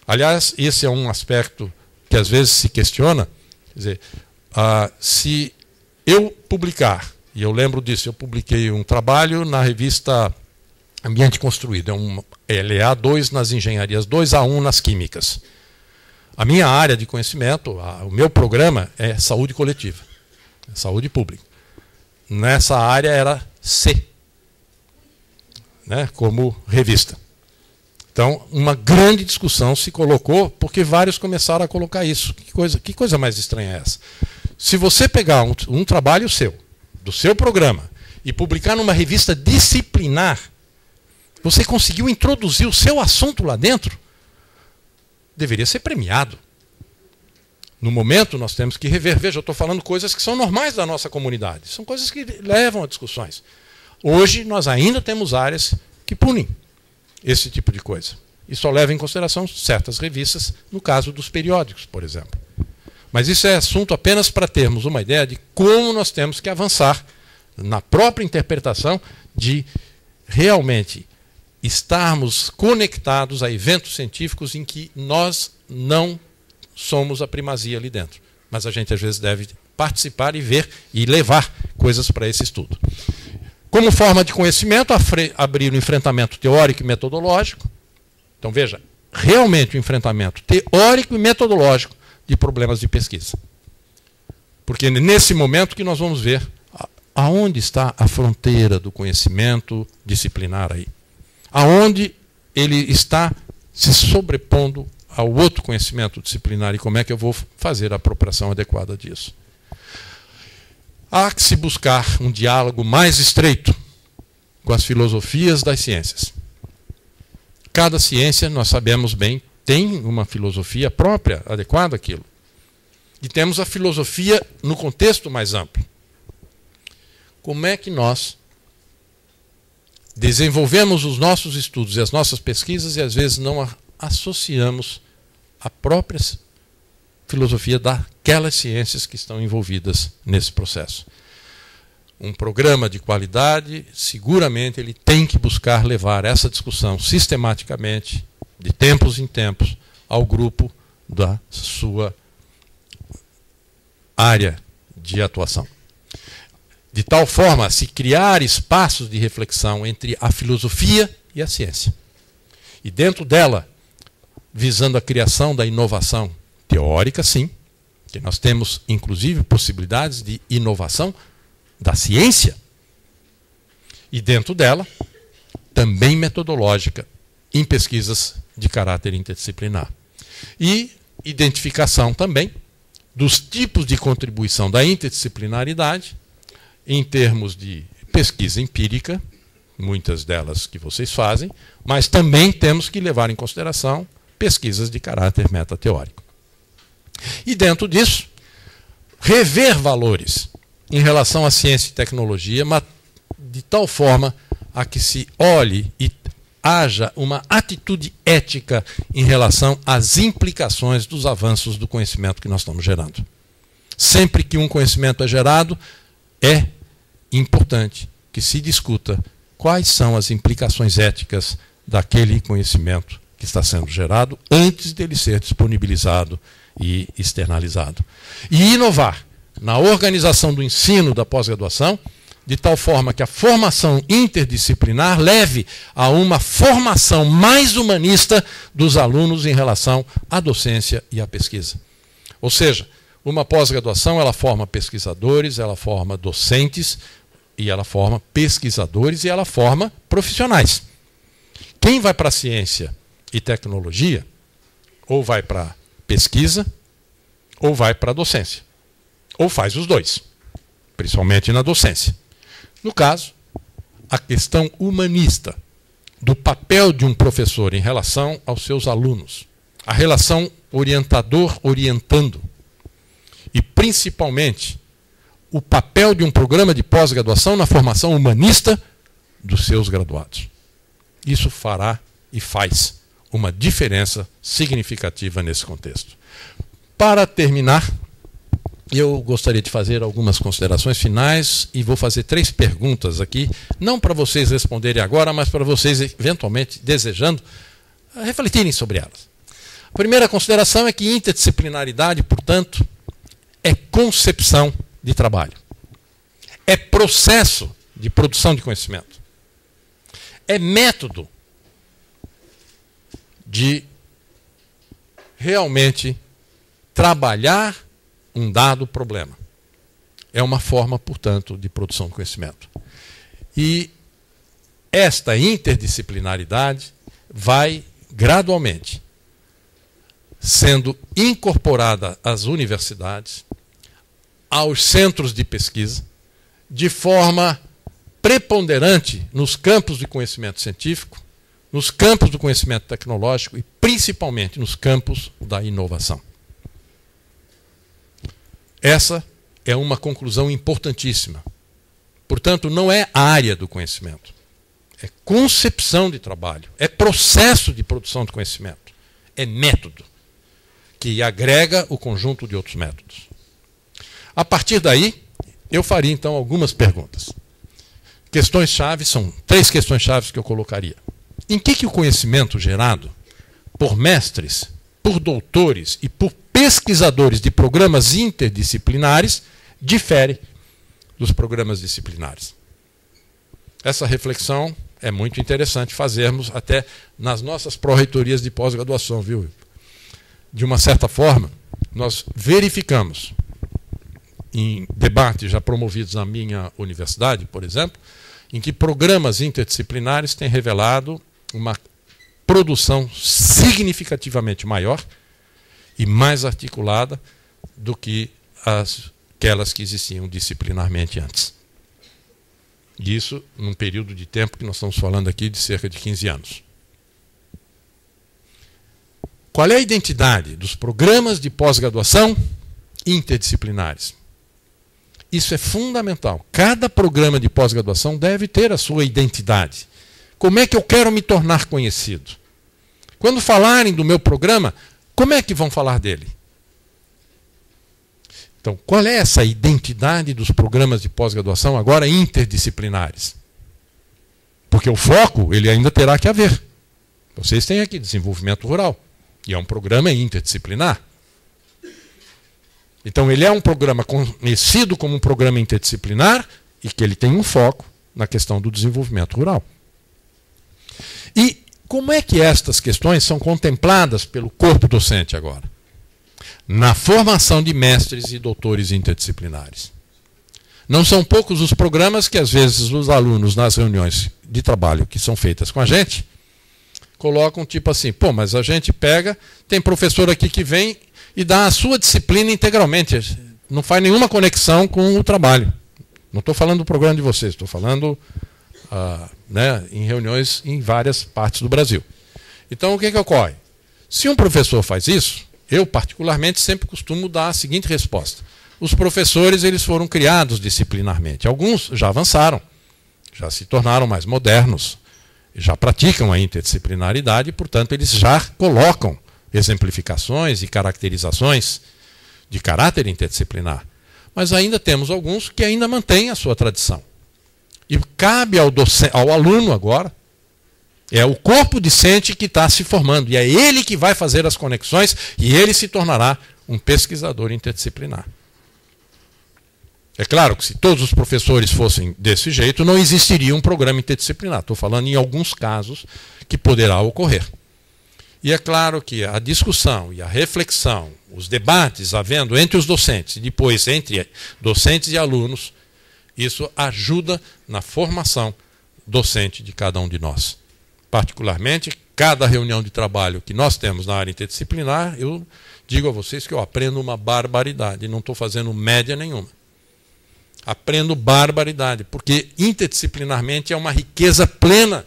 Aliás, esse é um aspecto que às vezes se questiona. Quer dizer, se eu publicar, e eu lembro disso, eu publiquei um trabalho na revista Ambiente Construído, é um LEA2 nas engenharias, 2A1 nas químicas. A minha área de conhecimento, o meu programa é saúde coletiva, saúde pública. Nessa área era C, né, como revista. Então, uma grande discussão se colocou, porque vários começaram a colocar isso. Que coisa mais estranha é essa? Se você pegar um trabalho seu, do seu programa, e publicar numa revista disciplinar, você conseguiu introduzir o seu assunto lá dentro, deveria ser premiado. No momento, nós temos que rever. Veja, eu estou falando coisas que são normais da nossa comunidade. São coisas que levam a discussões. Hoje, nós ainda temos áreas que punem esse tipo de coisa. E só leva em consideração certas revistas, no caso dos periódicos, por exemplo. Mas isso é assunto apenas para termos uma ideia de como nós temos que avançar na própria interpretação de realmente estarmos conectados a eventos científicos em que nós não somos a primazia ali dentro. Mas a gente, às vezes, deve participar e ver e levar coisas para esse estudo. Como forma de conhecimento, abrir o enfrentamento teórico e metodológico. Então, veja, realmente o enfrentamento teórico e metodológico de problemas de pesquisa. Porque é nesse momento que nós vamos ver aonde está a fronteira do conhecimento disciplinar aí. Aonde ele está se sobrepondo ao outro conhecimento disciplinar e como é que eu vou fazer a apropriação adequada disso. Há que se buscar um diálogo mais estreito com as filosofias das ciências. Cada ciência, nós sabemos bem, tem uma filosofia própria, adequada àquilo. E temos a filosofia no contexto mais amplo. Como é que nós desenvolvemos os nossos estudos e as nossas pesquisas e às vezes não associamos a própria filosofia daquelas ciências que estão envolvidas nesse processo? Um programa de qualidade, seguramente, ele tem que buscar levar essa discussão sistematicamente, de tempos em tempos, ao grupo da sua área de atuação. De tal forma a se criar espaços de reflexão entre a filosofia e a ciência. E dentro dela, visando a criação da inovação teórica, sim, que nós temos, inclusive, possibilidades de inovação da ciência. E dentro dela, também metodológica, em pesquisas de caráter interdisciplinar. E identificação também dos tipos de contribuição da interdisciplinaridade, em termos de pesquisa empírica, muitas delas que vocês fazem, mas também temos que levar em consideração pesquisas de caráter metateórico. E dentro disso, rever valores em relação à ciência e tecnologia, mas de tal forma a que se olhe e haja uma atitude ética em relação às implicações dos avanços do conhecimento que nós estamos gerando. Sempre que um conhecimento é gerado, é importante que se discuta quais são as implicações éticas daquele conhecimento que está sendo gerado antes dele ser disponibilizado e externalizado. E inovar na organização do ensino da pós-graduação, de tal forma que a formação interdisciplinar leve a uma formação mais humanista dos alunos em relação à docência e à pesquisa. Ou seja, uma pós-graduação, ela forma pesquisadores, ela forma docentes, e ela forma pesquisadores e ela forma profissionais. Quem vai para a ciência e tecnologia, ou vai para a pesquisa, ou vai para a docência. Ou faz os dois, principalmente na docência. No caso, a questão humanista do papel de um professor em relação aos seus alunos, a relação orientador-orientando, e principalmente o papel de um programa de pós-graduação na formação humanista dos seus graduados. Isso fará e faz uma diferença significativa nesse contexto. Para terminar, eu gostaria de fazer algumas considerações finais e vou fazer 3 perguntas aqui, não para vocês responderem agora, mas para vocês, eventualmente, desejando, refletirem sobre elas. A Primeira consideração é que interdisciplinaridade, portanto, é concepção de trabalho. É processo de produção de conhecimento. É método de realmente trabalhar um dado problema. É uma forma, portanto, de produção de conhecimento. E esta interdisciplinaridade vai gradualmente sendo incorporada às universidades, aos centros de pesquisa, de forma preponderante nos campos de conhecimento científico, nos campos do conhecimento tecnológico e principalmente nos campos da inovação. Essa é uma conclusão importantíssima. Portanto, não é área do conhecimento. É concepção de trabalho, é processo de produção de conhecimento, é método, que agrega o conjunto de outros métodos. A partir daí, eu faria então algumas perguntas. Questões-chave são 3 questões-chave que eu colocaria. Em que o conhecimento gerado por mestres, por doutores e por pesquisadores de programas interdisciplinares difere dos programas disciplinares? Essa reflexão é muito interessante fazermos até nas nossas pró-reitorias de pós-graduação, viu? De uma certa forma, nós verificamos em debates já promovidos na minha universidade, por exemplo, em que programas interdisciplinares têm revelado uma produção significativamente maior e mais articulada do que aquelas que existiam disciplinarmente antes. E isso num período de tempo que nós estamos falando aqui de cerca de 15 anos. Qual é a identidade dos programas de pós-graduação interdisciplinares? Isso é fundamental. Cada programa de pós-graduação deve ter a sua identidade. Como é que eu quero me tornar conhecido? Quando falarem do meu programa, como é que vão falar dele? Então, qual é essa identidade dos programas de pós-graduação agora interdisciplinares? Porque o foco, ele ainda terá que haver. Vocês têm aqui desenvolvimento rural, e é um programa interdisciplinar. Então, ele é um programa conhecido como um programa interdisciplinar e que ele tem um foco na questão do desenvolvimento rural. E como é que estas questões são contempladas pelo corpo docente agora? Na formação de mestres e doutores interdisciplinares. Não são poucos os programas que, às vezes, os alunos, nas reuniões de trabalho que são feitas com a gente, colocam tipo assim, pô, mas a gente pega, tem professor aqui que vem e dá a sua disciplina integralmente, não faz nenhuma conexão com o trabalho. Não estou falando do programa de vocês, estou falando em reuniões em várias partes do Brasil. Então, o que ocorre? Se um professor faz isso, eu, particularmente, sempre costumo dar a seguinte resposta. Os professores, eles foram criados disciplinarmente. Alguns já avançaram, já se tornaram mais modernos, já praticam a interdisciplinaridade, e, portanto, eles já colocam exemplificações e caracterizações de caráter interdisciplinar. Mas ainda temos alguns que ainda mantêm a sua tradição. E cabe ao aluno agora, é o corpo docente que está se formando, e é ele que vai fazer as conexões, e ele se tornará um pesquisador interdisciplinar. É claro que se todos os professores fossem desse jeito, não existiria um programa interdisciplinar. Estou falando em alguns casos que poderá ocorrer. E é claro que a discussão e a reflexão, os debates havendo entre os docentes, e depois entre docentes e alunos, isso ajuda na formação docente de cada um de nós. Particularmente, cada reunião de trabalho que nós temos na área interdisciplinar, eu digo a vocês que eu aprendo uma barbaridade, não estou fazendo média nenhuma. Aprendo barbaridade, porque interdisciplinarmente é uma riqueza plena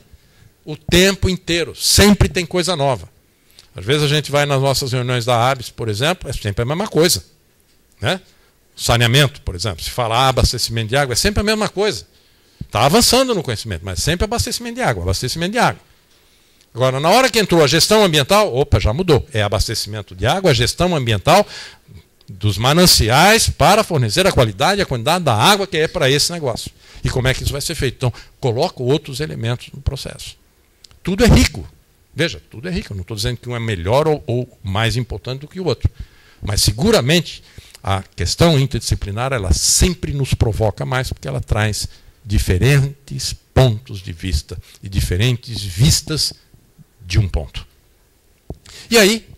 o tempo inteiro, sempre tem coisa nova. Às vezes a gente vai nas nossas reuniões da ABS, por exemplo, é sempre a mesma coisa. Né? Saneamento, por exemplo, se falar abastecimento de água, é sempre a mesma coisa. Está avançando no conhecimento, mas sempre abastecimento de água, abastecimento de água. Agora, na hora que entrou a gestão ambiental, opa, já mudou. É abastecimento de água, a gestão ambiental dos mananciais para fornecer a qualidade e a quantidade da água que é para esse negócio. E como é que isso vai ser feito? Então, coloco outros elementos no processo. Tudo é rico. Veja, tudo é rico, eu não estou dizendo que um é melhor ou mais importante do que o outro. Mas seguramente a questão interdisciplinar ela sempre nos provoca mais, porque ela traz diferentes pontos de vista e diferentes vistas de um ponto. E aí,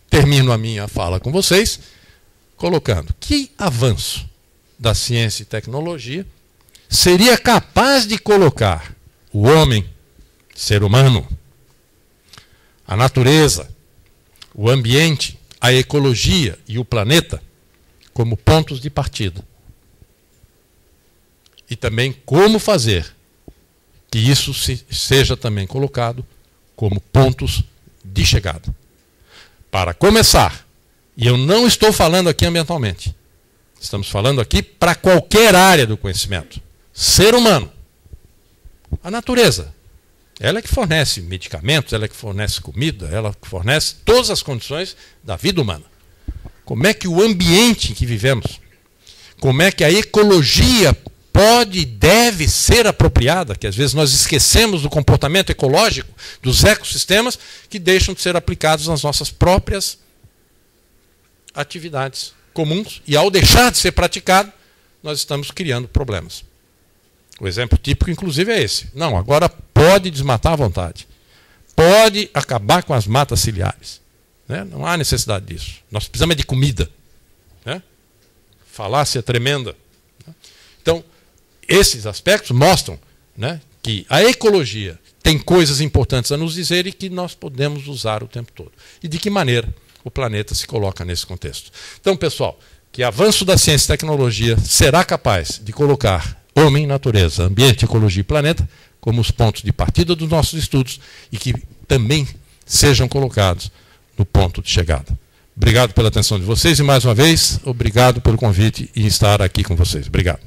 termino a minha fala com vocês, colocando que avanço da ciência e tecnologia seria capaz de colocar o homem, ser humano, a natureza, o ambiente, a ecologia e o planeta como pontos de partida. E também como fazer que isso seja também colocado como pontos de chegada. Para começar, e eu não estou falando aqui ambientalmente, estamos falando aqui para qualquer área do conhecimento. Ser humano, a natureza, ela é que fornece medicamentos, ela é que fornece comida, ela que fornece todas as condições da vida humana. Como é que o ambiente em que vivemos, como é que a ecologia pode e deve ser apropriada, que às vezes nós esquecemos do comportamento ecológico, dos ecossistemas, que deixam de ser aplicados nas nossas próprias atividades comuns, e ao deixar de ser praticado, nós estamos criando problemas. O exemplo típico, inclusive, é esse. Não, agora pode desmatar à vontade. Pode acabar com as matas ciliares. Né? Não há necessidade disso. Nós precisamos de comida. Né? Falácia tremenda. Então, esses aspectos mostram, né, que a ecologia tem coisas importantes a nos dizer e que nós podemos usar o tempo todo. E de que maneira o planeta se coloca nesse contexto. Então, pessoal, que avanço da ciência e tecnologia será capaz de colocar homem, natureza, ambiente, ecologia e planeta como os pontos de partida dos nossos estudos e que também sejam colocados no ponto de chegada. Obrigado pela atenção de vocês e, mais uma vez, obrigado pelo convite e estar aqui com vocês. Obrigado.